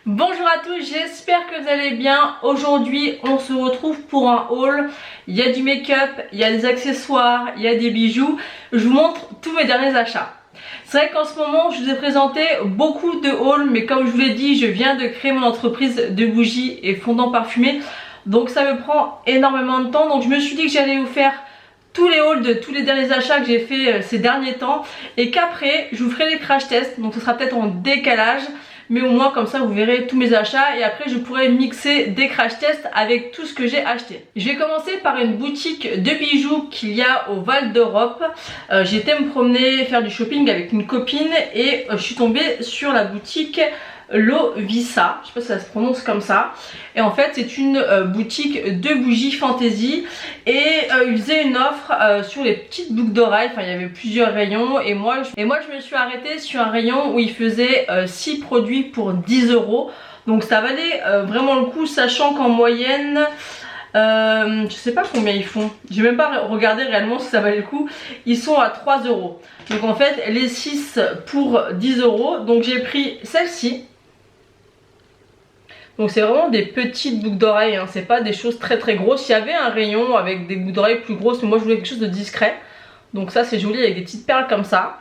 Bonjour à tous, j'espère que vous allez bien. Aujourd'hui on se retrouve pour un haul. Il y a du make-up, il y a des accessoires, il y a des bijoux. Je vous montre tous mes derniers achats. C'est vrai qu'en ce moment je vous ai présenté beaucoup de hauls, mais comme je vous l'ai dit, je viens de créer mon entreprise de bougies et fondants parfumés. Donc ça me prend énormément de temps, donc je me suis dit que j'allais vous faire tous les hauls de tous les derniers achats que j'ai fait ces derniers temps, et qu'après je vous ferai les crash tests, donc ce sera peut-être en décalage, mais au moins comme ça vous verrez tous mes achats et après je pourrai mixer des crash tests avec tout ce que j'ai acheté. Je vais commencer par une boutique de bijoux qu'il y a au Val d'Europe. J'étais me promener, faire du shopping avec une copine et je suis tombée sur la boutique Lovisa, je sais pas si ça se prononce comme ça, et en fait c'est une boutique de bougies fantasy, et ils faisaient une offre sur les petites boucles d'oreilles. Enfin il y avait plusieurs rayons, et moi je me suis arrêtée sur un rayon où ils faisaient 6 produits pour 10 €, donc ça valait vraiment le coup, sachant qu'en moyenne je sais pas combien ils font, j'ai même pas regardé réellement si ça valait le coup, ils sont à 3 €. Donc en fait les 6 pour 10 €, donc j'ai pris celle-ci. Donc c'est vraiment des petites boucles d'oreilles, hein. C'est pas des choses très grosses. Il y avait un rayon avec des boucles d'oreilles plus grosses, mais moi je voulais quelque chose de discret. Donc ça c'est joli avec des petites perles comme ça.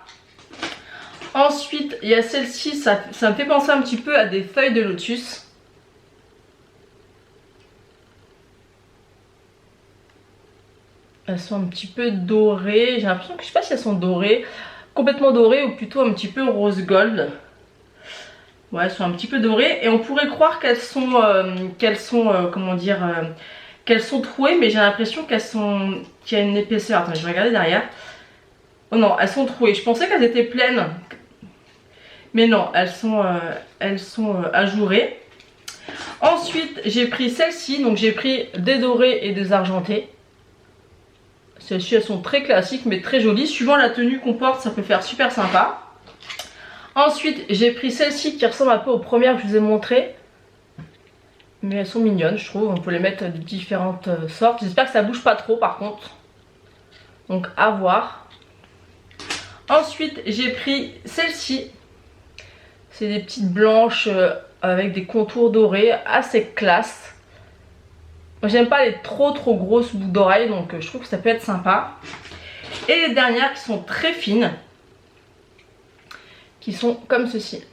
Ensuite il y a celle-ci, ça me fait penser un petit peu à des feuilles de lotus. Elles sont un petit peu dorées, j'ai l'impression que je sais pas si elles sont dorées, complètement dorées ou plutôt un petit peu rose gold. Ouais, elles sont un petit peu dorées et on pourrait croire qu'elles sont, comment dire, qu'elles sont trouées, mais j'ai l'impression qu'il y a une épaisseur. Attends, je vais regarder derrière. Oh non, elles sont trouées. Je pensais qu'elles étaient pleines, mais non, elles sont ajourées. Ensuite, j'ai pris celle-ci, donc j'ai pris des dorés et des argentés. Celles-ci, elles sont très classiques, mais très jolies. Suivant la tenue qu'on porte, ça peut faire super sympa. Ensuite j'ai pris celle-ci qui ressemble un peu aux premières que je vous ai montrées, mais elles sont mignonnes je trouve. On peut les mettre de différentes sortes. J'espère que ça bouge pas trop par contre, donc à voir. Ensuite j'ai pris celle-ci, c'est des petites blanches avec des contours dorés, assez classe. Moi j'aime pas les trop grosses boucles d'oreilles, donc je trouve que ça peut être sympa. Et les dernières qui sont très fines, qui sont comme ceci.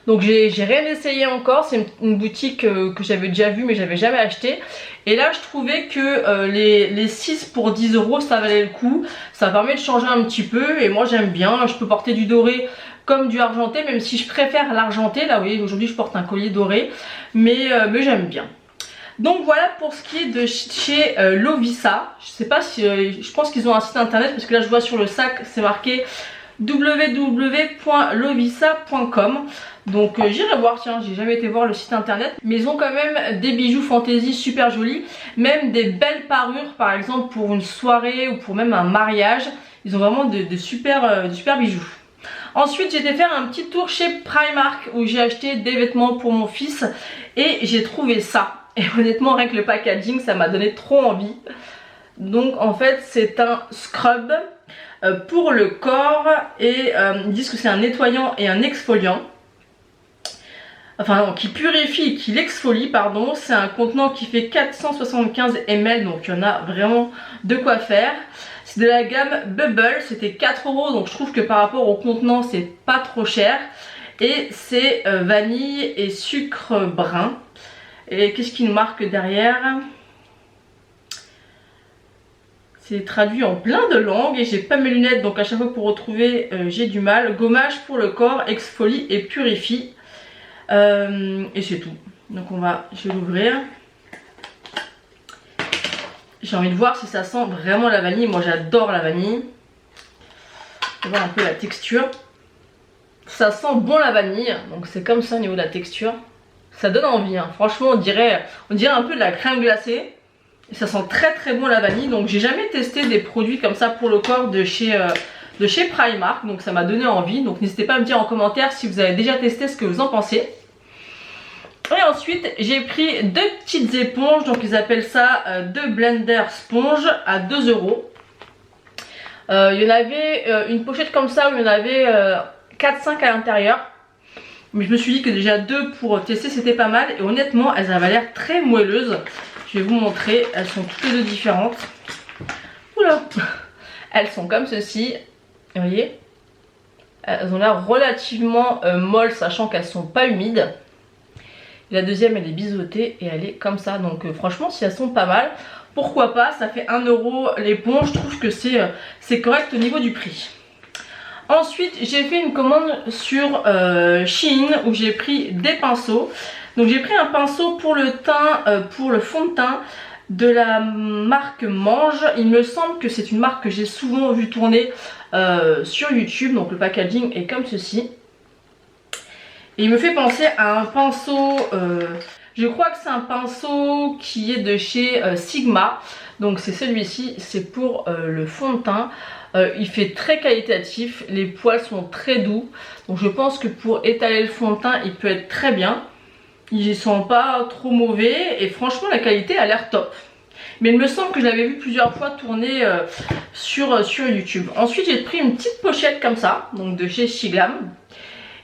Donc j'ai rien essayé encore, c'est une boutique que j'avais déjà vue mais j'avais jamais acheté. Et là je trouvais que les 6 pour 10 € ça valait le coup. Ça permet de changer un petit peu et moi j'aime bien. Je peux porter du doré comme du argenté, même si je préfère l'argenté. Là vous voyez, aujourd'hui je porte un collier doré, mais j'aime bien. Donc voilà pour ce qui est de chez Lovisa. Je sais pas si, je pense qu'ils ont un site internet, parce que là je vois sur le sac c'est marqué www.lovisa.com. donc j'irai voir, tiens, j'ai jamais été voir le site internet, mais ils ont quand même des bijoux fantaisie super jolis, même des belles parures par exemple pour une soirée ou pour même un mariage. Ils ont vraiment de super bijoux. Ensuite j'ai été faire un petit tour chez Primark où j'ai acheté des vêtements pour mon fils et j'ai trouvé ça, et honnêtement rien que le packaging ça m'a donné trop envie. Donc en fait c'est un scrub pour le corps, et ils disent que c'est un nettoyant et un exfoliant, enfin non, qui purifie et qui l'exfolie, pardon. C'est un contenant qui fait 475 ml, donc il y en a vraiment de quoi faire. C'est de la gamme Bubble, c'était 4 €, donc je trouve que par rapport au contenant c'est pas trop cher. Et c'est vanille et sucre brun. Et qu'est-ce qu'il nous marque derrière? C'est traduit en plein de langues et j'ai pas mes lunettes, donc à chaque fois pour retrouver j'ai du mal. Gommage pour le corps, exfolie et purifie. Et c'est tout. Donc je vais l'ouvrir. J'ai envie de voir si ça sent vraiment la vanille. Moi j'adore la vanille. On va voir un peu la texture. Ça sent bon la vanille, donc c'est comme ça au niveau de la texture. Ça donne envie, hein. Franchement on dirait un peu de la crème glacée. Et ça sent très bon la vanille. Donc j'ai jamais testé des produits comme ça pour le corps de chez Primark, donc ça m'a donné envie. Donc n'hésitez pas à me dire en commentaire si vous avez déjà testé, ce que vous en pensez. Et ensuite j'ai pris deux petites éponges, donc ils appellent ça deux blender sponge à 2 €. Il y en avait une pochette comme ça où il y en avait 4-5 à l'intérieur. Mais je me suis dit que déjà 2 pour tester c'était pas mal. Et honnêtement elles avaient l'air très moelleuses. Je vais vous montrer, elles sont toutes les deux différentes. Oula. Elles sont comme ceci, vous voyez. Elles ont l'air relativement molles, sachant qu'elles sont pas humides. La deuxième elle est biseautée et elle est comme ça. Donc franchement si elles sont pas mal, pourquoi pas. Ça fait 1 € l'éponge, je trouve que c'est correct au niveau du prix. Ensuite j'ai fait une commande sur Shein où j'ai pris des pinceaux. Donc j'ai pris un pinceau pour le teint, pour le fond de teint de la marque Mange. Il me semble que c'est une marque que j'ai souvent vu tourner sur YouTube. Donc le packaging est comme ceci. Et il me fait penser à un pinceau, je crois que c'est un pinceau qui est de chez Sigma. Donc c'est celui-ci, c'est pour le fond de teint. Il fait très qualitatif, les poils sont très doux. Donc je pense que pour étaler le fond de teint il peut être très bien. Il ne sent pas trop mauvais et franchement la qualité a l'air top. Mais il me semble que je l'avais vu plusieurs fois tourner sur YouTube. Ensuite j'ai pris une petite pochette comme ça, donc de chez Shiglam.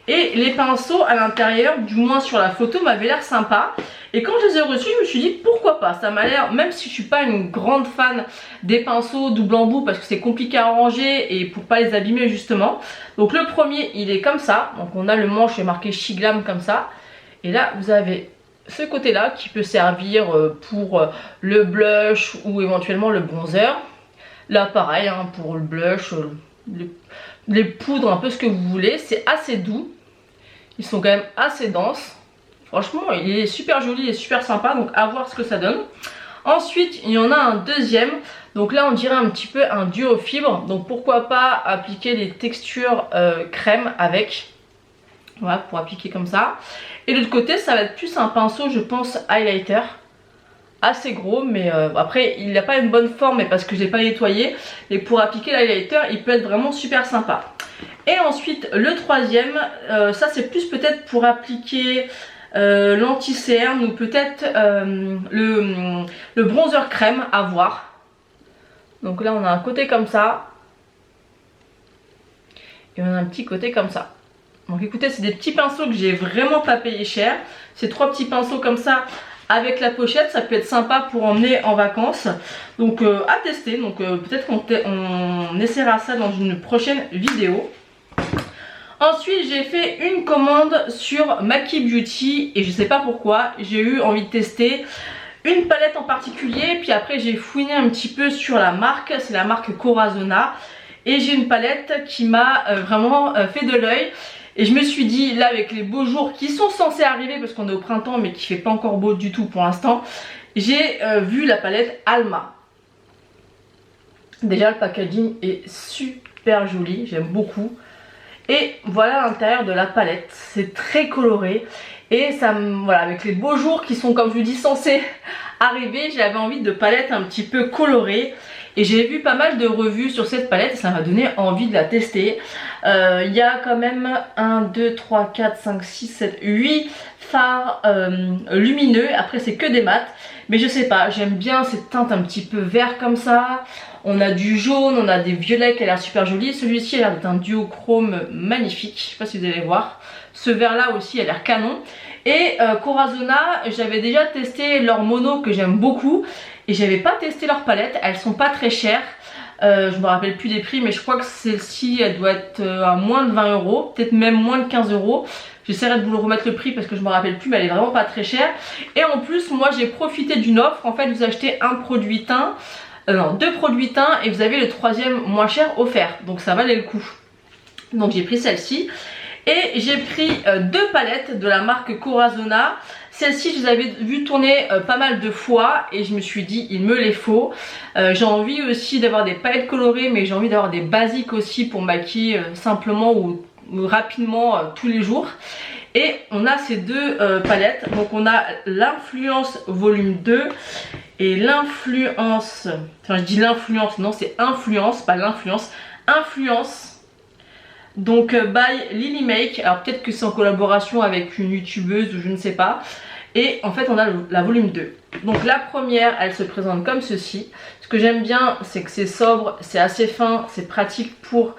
Et les pinceaux à l'intérieur, du moins sur la photo, m'avaient l'air sympa. Et quand je les ai reçus, je me suis dit pourquoi pas. Ça m'a l'air, même si je suis pas une grande fan des pinceaux double embout parce que c'est compliqué à ranger et pour pas les abîmer justement. Donc le premier il est comme ça. Donc on a le manche est marqué Shiglam comme ça. Et là vous avez ce côté là qui peut servir pour le blush ou éventuellement le bronzer. Là pareil hein, pour le blush, les poudres, un peu ce que vous voulez. C'est assez doux. Ils sont quand même assez denses. Franchement il est super joli et super sympa. Donc à voir ce que ça donne. Ensuite il y en a un deuxième. Donc là on dirait un petit peu un duo fibre. Donc pourquoi pas appliquer des textures crème avec. Voilà, pour appliquer comme ça. Et de l'autre côté ça va être plus un pinceau je pense highlighter. Assez gros mais après il n'a pas une bonne forme mais parce que je l'ai pas nettoyé. Et pour appliquer l'highlighter il peut être vraiment super sympa. Et ensuite le troisième, ça c'est plus peut-être pour appliquer l'anti-cerne ou peut-être le bronzer crème à voir. Donc là on a un côté comme ça. Et on a un petit côté comme ça. Donc écoutez c'est des petits pinceaux que j'ai vraiment pas payé cher. C'est 3 petits pinceaux comme ça avec la pochette. Ça peut être sympa pour emmener en vacances. Donc à tester. Donc peut-être qu'on essaiera ça dans une prochaine vidéo. Ensuite j'ai fait une commande sur Maki Beauty. Et je sais pas pourquoi j'ai eu envie de tester une palette en particulier. Puis après j'ai fouiné un petit peu sur la marque. C'est la marque Corazona. Et j'ai une palette qui m'a vraiment fait de l'œil. Et je me suis dit là avec les beaux jours qui sont censés arriver parce qu'on est au printemps mais qui fait pas encore beau du tout pour l'instant. J'ai vu la palette Alma. Déjà le packaging est super joli, j'aime beaucoup. Et voilà l'intérieur de la palette, c'est très coloré. Et ça voilà, avec les beaux jours qui sont comme je vous dis censés arriver, j'avais envie de palettes un petit peu colorées. Et j'ai vu pas mal de revues sur cette palette et ça m'a donné envie de la tester. Il y a quand même 1, 2, 3, 4, 5, 6, 7, 8 fards lumineux. Après c'est que des mats. Mais je sais pas, j'aime bien cette teinte un petit peu vert comme ça. On a du jaune, on a des violets qui a l'air super joli. Celui-ci a l'air d'être un duochrome magnifique. Je sais pas si vous allez voir. Ce vert là aussi a l'air canon. Et Corazona, j'avais déjà testé leur mono que j'aime beaucoup. Et j'avais pas testé leur palette, elles sont pas très chères. Je me rappelle plus des prix mais je crois que celle-ci elle doit être à moins de 20 €, peut-être même moins de 15 €. J'essaierai de vous le remettre le prix parce que je me rappelle plus mais elle est vraiment pas très chère. Et en plus moi j'ai profité d'une offre, en fait vous achetez un produit teint, non 2 produits teint et vous avez le troisième moins cher offert. Donc ça valait le coup. Donc j'ai pris celle-ci. Et j'ai pris 2 palettes de la marque Corazona. Celle-ci je les avais vu tourner pas mal de fois et je me suis dit il me les faut. J'ai envie aussi d'avoir des palettes colorées mais j'ai envie d'avoir des basiques aussi pour maquiller simplement ou rapidement tous les jours. Et on a ces 2 palettes. Donc on a l'influence volume 2 et l'influence, enfin je dis l'influence, non c'est influence, pas l'influence, influence. Donc by Lily Make, alors peut-être que c'est en collaboration avec une youtubeuse ou je ne sais pas. Et en fait on a la volume 2. Donc la première, elle se présente comme ceci. Ce que j'aime bien, c'est que c'est sobre, c'est assez fin, c'est pratique pour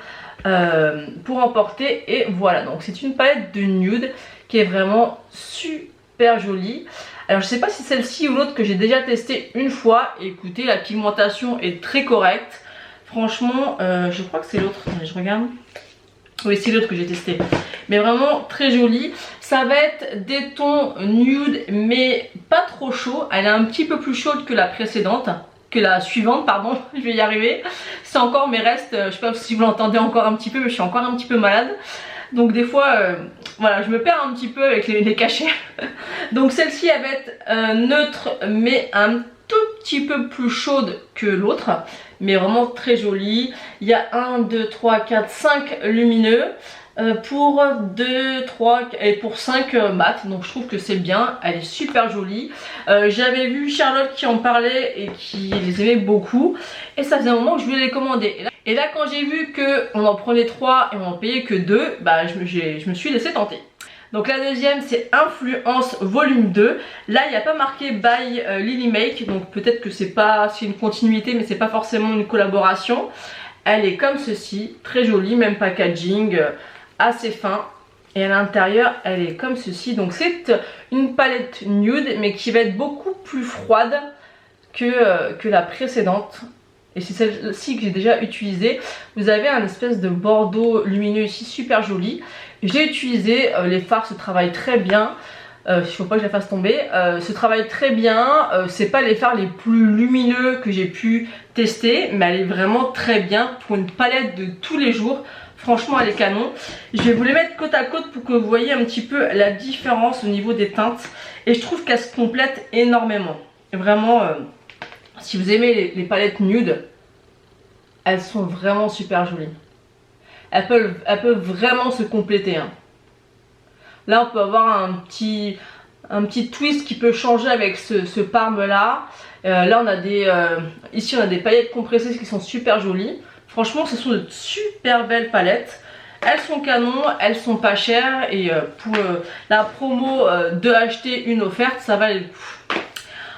emporter. Et voilà, donc c'est une palette de nude qui est vraiment super jolie. Alors je sais pas si celle-ci ou l'autre que j'ai déjà testé une fois. Écoutez, la pigmentation est très correcte. Franchement, je crois que c'est l'autre. Attendez, je regarde. Oui, c'est l'autre que j'ai testé. Mais vraiment très jolie. Ça va être des tons nude mais pas trop chaud. Elle est un petit peu plus chaude que la précédente. Que la suivante, pardon. Je vais y arriver. C'est encore mes restes. Je sais pas si vous l'entendez encore un petit peu, mais je suis encore un petit peu malade. Donc des fois, voilà, je me perds un petit peu avec les cachets. Donc celle-ci, elle va être neutre mais un tout petit peu plus chaude que l'autre. Mais vraiment très jolie. Il y a 1, 2, 3, 4, 5 lumineux. Pour 2, 3 et pour 5 mat, donc je trouve que c'est bien, elle est super jolie. J'avais vu Charlotte qui en parlait et qui les aimait beaucoup et ça faisait un moment que je voulais les commander. Et là quand j'ai vu qu'on en prenait 3 et on en payait que 2, bah je me suis laissé tenter. Donc la deuxième c'est Influence volume 2. Là il n'y a pas marqué by Lily Make, donc peut-être que c'est une continuité mais c'est pas forcément une collaboration. Elle est comme ceci, très jolie, même packaging, assez fin. Et à l'intérieur elle est comme ceci. Donc c'est une palette nude mais qui va être beaucoup plus froide que la précédente. Et c'est celle-ci que j'ai déjà utilisée. Vous avez un espèce de bordeaux lumineux ici, super joli. J'ai utilisé, les fards se travaillent très bien. Il ne faut pas que je la fasse tomber. Se travaille très bien. C'est pas les fards les plus lumineux que j'ai pu tester, mais elle est vraiment très bien pour une palette de tous les jours. Franchement elle est canon. Je vais vous les mettre côte à côte pour que vous voyez un petit peu la différence au niveau des teintes. Et je trouve qu'elles se complètent énormément. Et vraiment, si vous aimez les palettes nude, elles sont vraiment super jolies. Elles peuvent vraiment se compléter. Hein. Là on peut avoir un petit twist qui peut changer avec ce parme là. Là on a ici on a des paillettes compressées qui sont super jolies. Franchement ce sont de super belles palettes. Elles sont canon, elles sont pas chères. Et pour la promo de acheter une offerte, ça valait le coup.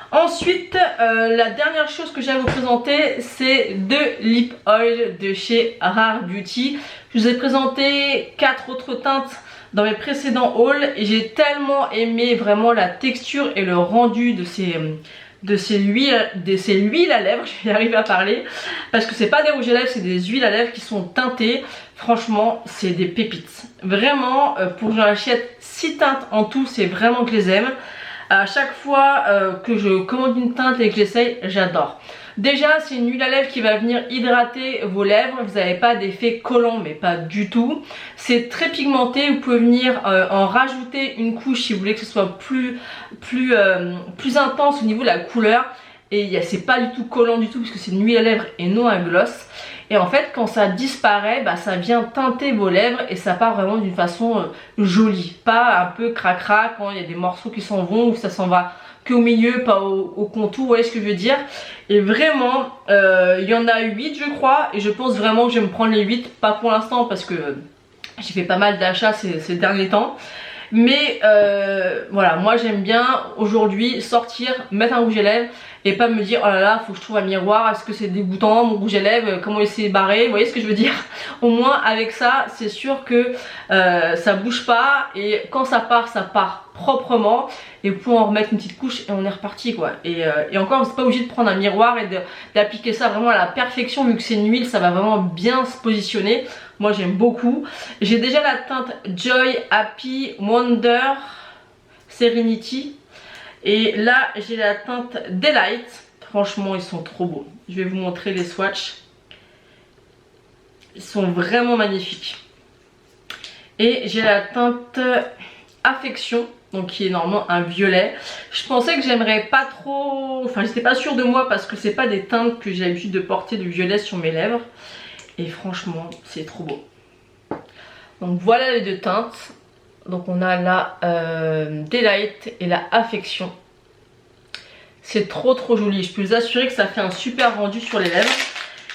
Ensuite, la dernière chose que j'ai à vous présenter, c'est 2 lip oil de chez Rare Beauty. Je vous ai présenté 4 autres teintes dans mes précédents hauls et j'ai tellement aimé vraiment la texture et le rendu de ces huiles à lèvres. Je vais y arriver à parler parce que c'est pas des rouges à lèvres, c'est des huiles à lèvres qui sont teintées. Franchement, c'est des pépites. Vraiment, pour que j'en achète 6 teintes en tout, c'est vraiment que je les aime. À chaque fois que je commande une teinte et que j'essaye, j'adore. Déjà c'est une huile à lèvres qui va venir hydrater vos lèvres. Vous n'avez pas d'effet collant, mais pas du tout. C'est très pigmenté, vous pouvez venir en rajouter une couche si vous voulez que ce soit plus intense au niveau de la couleur. Et c'est pas du tout collant du tout puisque c'est une huile à lèvres et non un gloss. Et en fait quand ça disparaît, bah, ça vient teinter vos lèvres et ça part vraiment d'une façon jolie. Pas un peu cracra quand il y a des morceaux qui s'en vont ou ça s'en va qu'au milieu, pas au contour, vous voyez ce que je veux dire. Et vraiment, il y en a 8 je crois et je pense vraiment que je vais me prendre les 8. Pas pour l'instant parce que j'ai fait pas mal d'achats ces derniers temps. Mais voilà, moi j'aime bien aujourd'hui sortir, mettre un rouge à lèvres et pas me dire oh là là faut que je trouve un miroir, est-ce que c'est dégoûtant mon rouge à lèvres, comment il s'est barré, vous voyez ce que je veux dire. Au moins avec ça c'est sûr que ça bouge pas et quand ça part proprement et vous pouvez en remettre une petite couche et on est reparti quoi. Et encore vous n'êtes pas obligé de prendre un miroir et d'appliquer ça vraiment à la perfection vu que c'est une huile, ça va vraiment bien se positionner. Moi j'aime beaucoup. J'ai déjà la teinte Joy, Happy, Wonder, Serenity. Et là j'ai la teinte Delight. Franchement ils sont trop beaux. Je vais vous montrer les swatchs. Ils sont vraiment magnifiques. Et j'ai la teinte Affection. Donc qui est normalement un violet. Je pensais que j'aimerais pas trop. Enfin j'étais pas sûre de moi parce que c'est pas des teintes que j'ai l'habitude de porter de violet sur mes lèvres. Et franchement c'est trop beau. Donc voilà les deux teintes. Donc on a la Delight et la Affection. C'est trop joli. Je peux vous assurer que ça fait un super rendu sur les lèvres.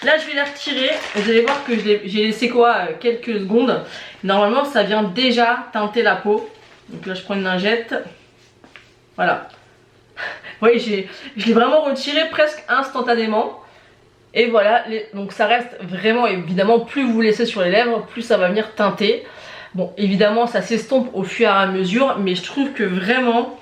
Là je vais les retirer. Vous allez voir que j'ai laissé quoi quelques secondes. Normalement ça vient déjà teinter la peau. Donc là je prends une lingette. Voilà. Vous voyez, je l'ai vraiment retiré presque instantanément. Et voilà, donc ça reste vraiment, évidemment, plus vous laissez sur les lèvres, plus ça va venir teinter. Bon, évidemment, ça s'estompe au fur et à mesure, mais je trouve que vraiment,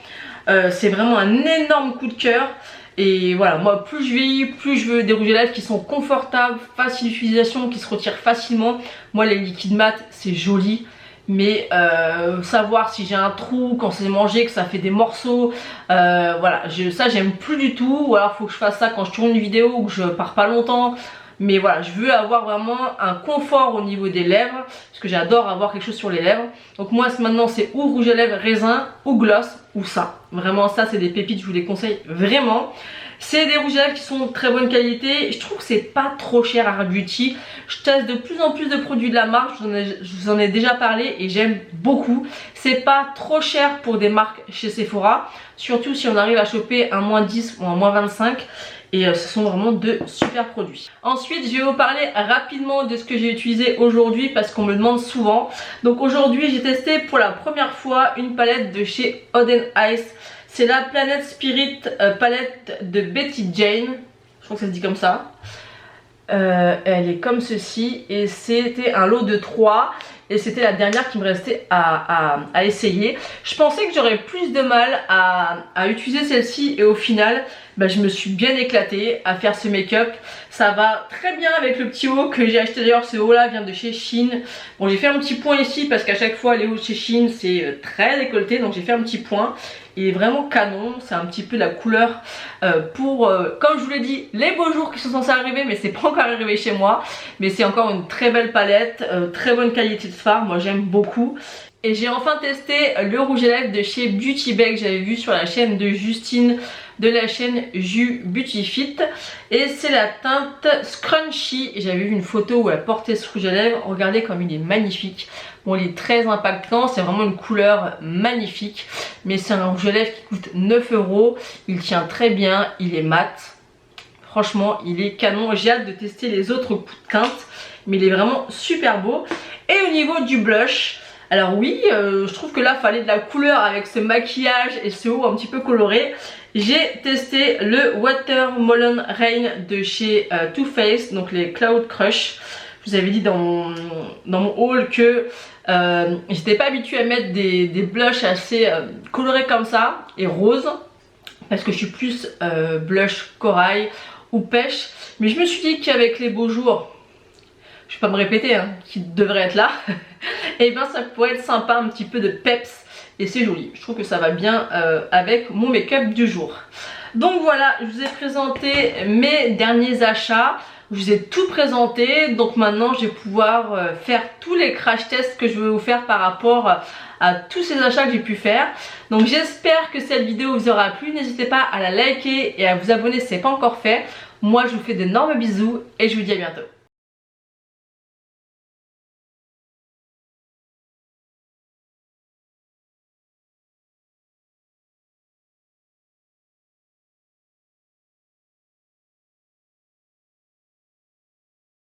c'est vraiment un énorme coup de cœur. Et voilà, moi, plus je vieillis, plus je veux des rouges à lèvres qui sont confortables, facile d'utilisation, qui se retirent facilement. Moi, les liquides mat, c'est joli. Mais savoir si j'ai un trou quand c'est mangé, que ça fait des morceaux, voilà, ça j'aime plus du tout. Ou alors faut que je fasse ça quand je tourne une vidéo ou que je pars pas longtemps. Mais voilà, je veux avoir vraiment un confort au niveau des lèvres, parce que j'adore avoir quelque chose sur les lèvres. Donc moi maintenant c'est ou rouge à lèvres raisin, ou gloss, ou ça. Vraiment ça c'est des pépites, je vous les conseille vraiment. C'est des rouges à lèvres qui sont de très bonne qualité. Je trouve que c'est pas trop cher à Rare Beauty. Je teste de plus en plus de produits de la marque, je vous en ai déjà parlé et j'aime beaucoup. C'est pas trop cher pour des marques chez Sephora, surtout si on arrive à choper un moins 10 ou un moins 25. Et ce sont vraiment de super produits. Ensuite, je vais vous parler rapidement de ce que j'ai utilisé aujourd'hui parce qu'on me demande souvent. Donc aujourd'hui, j'ai testé pour la première fois une palette de chez Oden Ice. C'est la Planet Spirit palette de Betty Jane. Je crois que ça se dit comme ça. Elle est comme ceci et c'était un lot de 3. Et c'était la dernière qui me restait à essayer. Je pensais que j'aurais plus de mal à utiliser celle-ci et au final, bah, je me suis bien éclatée à faire ce make-up. Ça va très bien avec le petit haut que j'ai acheté d'ailleurs. Ce haut là vient de chez Shein. Bon, j'ai fait un petit point ici parce qu'à chaque fois les hauts de chez Shein c'est très décolleté. Donc j'ai fait un petit point. Il est vraiment canon, c'est un petit peu la couleur pour, comme je vous l'ai dit, les beaux jours qui sont censés arriver, mais c'est pas encore arrivé chez moi. Mais c'est encore une très belle palette, très bonne qualité de fard, moi j'aime beaucoup. Et j'ai enfin testé le rouge à lèvres de chez Beauty Bay que j'avais vu sur la chaîne de Justine, de la chaîne Ju Beauty Fit. Et c'est la teinte Scrunchy. J'avais vu une photo où elle portait ce rouge à lèvres. Regardez comme il est magnifique. Bon, il est très impactant, c'est vraiment une couleur magnifique. Mais c'est un rouge à lèvres qui coûte 9 €. Il tient très bien, il est mat. Franchement, il est canon. J'ai hâte de tester les autres coups de teinte. Mais il est vraiment super beau. Et au niveau du blush... Alors oui, je trouve que là, il fallait de la couleur avec ce maquillage et ce haut un petit peu coloré. J'ai testé le Watermelon Rain de chez Too Faced, donc les Cloud Crush. Je vous avais dit dans mon haul que j'étais pas habituée à mettre des blushs assez colorés comme ça et roses. Parce que je suis plus blush corail ou pêche. Mais je me suis dit qu'avec les beaux jours... Je vais pas me répéter, hein, qui devrait être là. Et bien ça pourrait être sympa, un petit peu de peps. Et c'est joli, je trouve que ça va bien avec mon make-up du jour. Donc voilà, je vous ai présenté mes derniers achats. Je vous ai tout présenté. Donc maintenant je vais pouvoir faire tous les crash tests que je vais vous faire par rapport à tous ces achats que j'ai pu faire. Donc j'espère que cette vidéo vous aura plu. N'hésitez pas à la liker et à vous abonner si ce n'est pas encore fait. Moi je vous fais d'énormes bisous et je vous dis à bientôt.